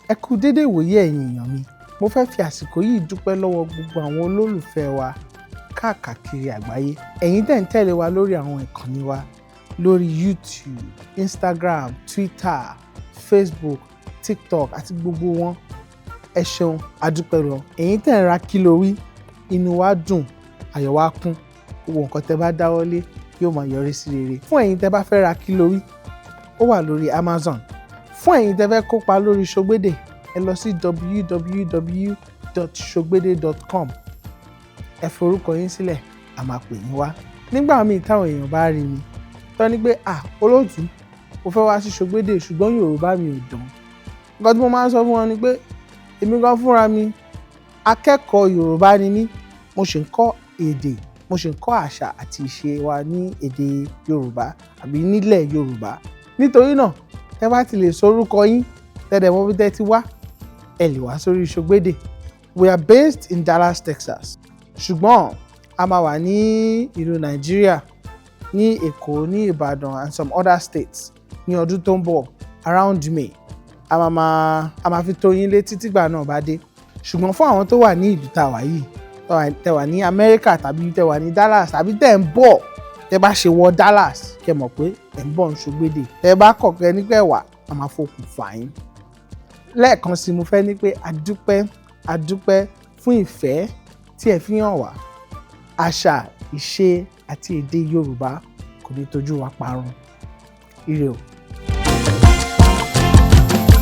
Ẹ kú dédé ìwòyí ẹ̀yin èèyàn mi. Mo fẹ́ fi àsìkò yìí dúpẹ́ lọ́wọ́ gbogbo àwọn olólùfẹ́ wa káàkiri àgbáyé. Ẹ̀yin tẹ́ ń tẹ̀lé wa lórí àwọn ìkànnì wa lórí YouTube, Instagram, Twitter, Facebook, TikTok àti gbogbo wọn. Ẹ ṣeun, a dúpẹ́ lọ. Ẹ̀yin tẹ́ ń ra kílówí, inú wa dùn, ayọ̀ wa kún. Gbogbo nǹkan tẹ́ bá dáwọ́lé yóò máa yọrí sí rere. Fún ẹ̀yin tẹ́ bá fẹ́ ra kílówí, ó wà lórí Amazon. Fún ẹ̀yin tẹ́ fẹ́ kópa lórí Ṣogbede, ẹ lọ sí www.sogbede.com. Ẹ forúkọ yín sílẹ̀, a máa pè yín wá. Nígbà míì táwọn èèyàn bá rí mi, tọ́ ní pé olóòtú, mo fẹ́ wá sí Ṣogbede ṣùgbọ́n Yorùbá mi ò dán. Nǹkan tí mo máa ń sọ fún wọn ni pé èmi gan fúnra mi akẹ́kọ̀ọ́ Yorùbá ni mí, mo sì ń kọ́ èdè, mo sì ń kọ́ àṣà àti ìṣe wa ní èdè Yorùbá àbí nílẹ̀ Yorùbá. Nítorí náà, tẹ́ bá ti lè sọ orúkọ yín, tẹ́lẹ̀ mọ́ bí tẹ́ ti wá, ẹ lè wá sórí Ṣogbede. We are based in Dallas, Texas. Ṣùgbọ́n a máa wà ní ìlú Nàìjíríà, ní Èkó, ní Ìbàdàn and some other states ní ọdún tó ń bọ̀ around May. A máa fi tó yín létí tígbà náà bá dé. Ṣùgbọ́n fún àwọn tó wà ní ìlú tá wà yìí, tẹ́ wà ní Amẹ́ríkà tàbí tẹ́ wà ní Dallas tàbí tẹ́ ń bọ̀, tẹ́ bá ṣe wọ Dallas, kẹ́ mọ̀ pé ẹ̀ ń bọ̀ ní Ṣogbede. Tẹ́ bá kọ̀kẹ́ nígbà wà, a máa fòkùn fà yín. Lẹ́ẹ̀kan sí mo fẹ́ ní pé a dúpẹ́ fún ìfẹ́ tí ẹ fi hàn wá. Àṣà, ìṣe àti èdè Yorùbá kò ní tójú wa parun. Ire o.